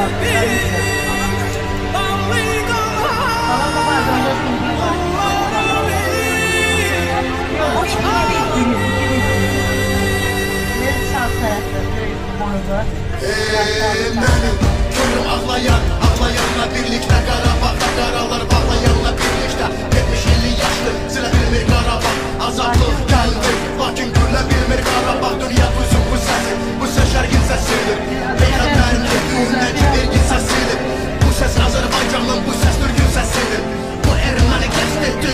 Körüm ağlayanla birlikte Qarabağda qaralar bağlayanla birlikte 70-50 yaşlı silə bilmir Qarabağ azadlıq gəldi, lakin güllə bilmir Qarabağ dünya duysun bu səsi, bu səs şərqin səsidir Peyğəmbərin etdiğindəki vergin səsidir Bu səs Azərbaycanın, bu səs Türkün səsidir Bu erməni qəst etdi